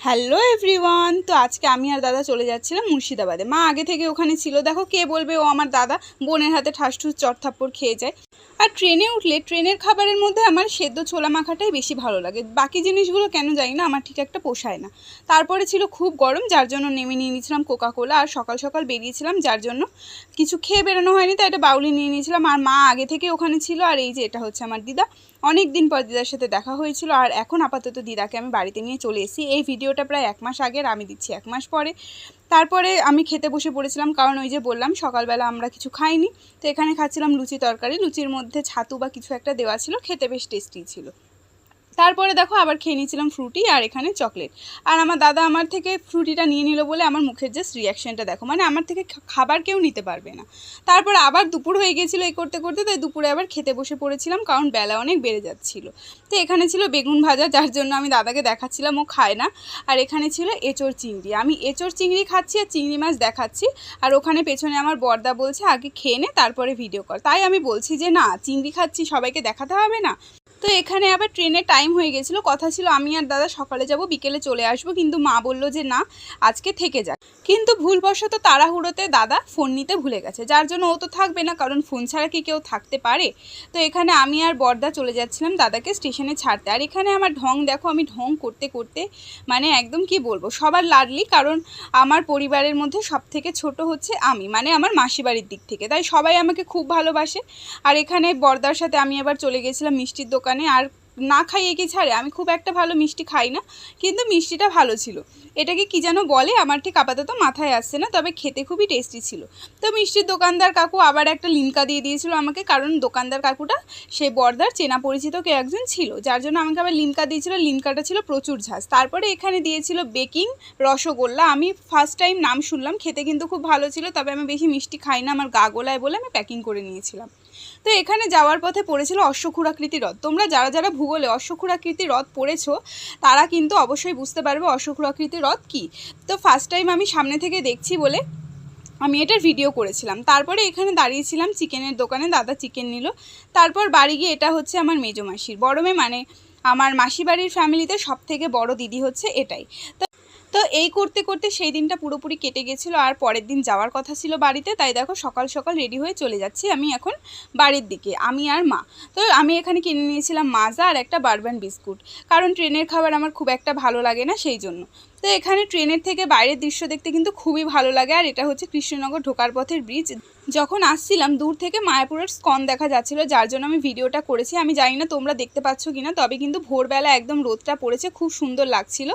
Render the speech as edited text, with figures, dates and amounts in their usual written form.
Hello everyone. তো আজকে আমি আর দাদা চলে যাচ্ছিলাম মুর্শিদাবাদে। মা আগে থেকে ওখানে ছিল। দেখো কে বলবে ও আমার দাদা, বোনের হাতে ঠাসঠুস চড়থাপ্পড় খেয়ে যায়। আর ট্রেনে উঠলে ট্রেনের খাবারের মধ্যে আমার সেদ্ধ ছোলা মাখাটাই বেশি ভালো লাগে। বাকি জিনিসগুলো কেন জানি না আমার ঠিক একটা পোষায় না। তারপরে ছিল খুব গরম, যার জন্য নেমে নিয়ে নিয়েছিলাম কোকাকোলা। আর সকাল সকাল বেরিয়েছিলাম, যার জন্য কিছু খেয়ে বেরোনো হয়নি, তাই একটা বাউলি নিয়ে নিয়েছিলাম। আর মা আগে থেকে ওখানে ছিল। আর এই যে এটা হচ্ছে আমার দিদা, অনেক দিন পর দিদার সাথে দেখা হয়েছিল। আর এখন আপাতত দিদাকে আমি বাড়িতে নিয়ে চলে এসেছি। এই ভিডিওটা প্রায় 1 মাস আগের, আমি দিচ্ছি 1 মাস পরে। তারপরে আমি খেতে বসে পড়েছিলাম, কারণ ওই যে বললাম সকালবেলা আমরা কিছু খাইনি। তো এখানে খাচ্ছিলাম লুচি তরকারি, লুচির মধ্যে ছাতু বা কিছু একটা দেওয়া ছিল, খেতে বেশ টেস্টি ছিল। তারপরে দেখো আবার খেয়ে নিয়েছিলাম ফ্রুটি, আর এখানে চকলেট। আর আমার দাদা আমার থেকে ফ্রুটিটা নিয়ে নিল বলে আমার মুখের জাস্ট রিয়াকশানটা দেখো, মানে আমার থেকে খাবার কেউ নিতে পারবে না। তারপর আবার দুপুর হয়ে গিয়েছিলো এই করতে করতে, তাই দুপুরে আবার খেতে বসে পড়েছিলাম, কারণ বেলা অনেক বেড়ে যাচ্ছিলো। তো এখানে ছিল বেগুন ভাজা, যার জন্য আমি দাদাকে দেখাচ্ছিলাম, ও খায় না। আর এখানে ছিল এঁচোড় চিংড়ি, আমি এঁচোড় চিংড়ি খাচ্ছি আর চিংড়ি মাছ দেখাচ্ছি। আর ওখানে পেছনে আমার বড়দা বলছে আগে খেয়ে নে তারপরে ভিডিও কর। তাই আমি বলছি যে না, চিংড়ি খাচ্ছি, সবাইকে দেখাতে হবে না। তো এখানে আবার ট্রেনের টাইম হয়ে গেছিলো, কথা ছিল আমি আর দাদা সকালে যাব, বিকেলে চলে আসবো, কিন্তু মা বললো যে না, আজকে থেকে যাক। কিন্তু ভুলবশত তাড়াহুড়োতে দাদা ফোন নিতে ভুলে গেছে, যার জন্য ও তো থাকবে না, কারণ ফোন ছাড়া কি কেউ থাকতে পারে। তো এখানে আমি আর বড়দা চলে যাচ্ছিলাম দাদাকে স্টেশনে ছাড়তে। আর এখানে আমার ঢং দেখো, আমি ঢং করতে করতে মানে একদম কি বলবো, সবার লাডলি, কারণ আমার পরিবারের মধ্যে সব থেকে ছোট হচ্ছে আমি, মানে আমার মাসি বাড়ির দিক থেকে, তাই সবাই আমাকে খুব ভালোবাসে। আর এখানে বড়দার সাথে আমি আবার চলে গেছিলাম মিষ্টির দোকানে। আর না খাইয়ে কি ছাড়ে, আমি খুব একটা ভালো মিষ্টি খাই না, কিন্তু মিষ্টিটা ভালো ছিল। এটাকে কি যেন বলে, আমার ঠিক আপাতত মাথায় আসছে না, তবে খেতে খুবই টেস্টি ছিল। তো মিষ্টির দোকানদার কাকু আবার একটা লিমকা দিয়ে দিয়েছিল আমাকে, কারণ দোকানদার কাকুটা সেই বর্দার চেনা পরিচিত কেউ একজন ছিল, যার জন্য আমাকে আবার লিমকা দিয়েছিল। লিমকাটা ছিল প্রচুর ঝাঁজ। তারপরে এখানে দিয়েছিল বেকিং রসগোল্লা। আমি ফার্স্ট টাইম নাম শুনলাম, খেতে কিন্তু খুব ভালো ছিল, তবে আমি বেশি মিষ্টি খাই না, আমার গা গোলায় বলে আমি প্যাকিং করে নিয়েছিলাম। তো এখানে যাওয়ার পথে পড়েছিল অশ্বক্ষুরাকৃতি হ্রদ। তোমরা যারা যারা ভূগোলে অশ্বক্ষুরাকৃতি হ্রদ পড়েছো তারা কিন্তু অবশ্যই বুঝতে পারবে অশ্বক্ষুরাকৃতি হ্রদ কী। তো ফার্স্ট টাইম আমি সামনে থেকে দেখছি বলে আমি এটার ভিডিও করেছিলাম। তারপরে এখানে দাঁড়িয়েছিলাম চিকেনের দোকানে, দাদা চিকেন নিল। তারপর বাড়ি গিয়ে, এটা হচ্ছে আমার মেজো মাসির বড় মেয়ে, মানে আমার মাসি বাড়ির ফ্যামিলিতে সব থেকে বড় দিদি হচ্ছে এটাই। তো এই করতে করতে সেই দিনটা পুরোপুরি কেটে গেছিলো। আর পরের দিন যাওয়ার কথা ছিল বাড়িতে, তাই দেখো সকাল সকাল রেডি হয়ে চলে যাচ্ছি আমি এখন বাড়ির দিকে, আমি আর মা। তো আমি এখানে কিনে নিয়েছিলাম মাজা আর একটা বারবান বিস্কুট, কারণ ট্রেনের খাবার আমার খুব একটা ভালো লাগে না, সেই জন্য। তো এখানে ট্রেনের থেকে বাইরের দৃশ্য দেখতে কিন্তু খুবই ভালো লাগে। আর এটা হচ্ছে কৃষ্ণনগর ঢোকার পথের ব্রিজ। যখন আসছিলাম দূর থেকে মায়াপুরের স্কন দেখা যাচ্ছিল, যার জন্য আমি ভিডিওটা করেছি। আমি জানি না তোমরা দেখতে পাচ্ছ কিনা, তবে কিন্তু ভোরবেলা একদম রোদটা পড়েছে, খুব সুন্দর লাগছিল।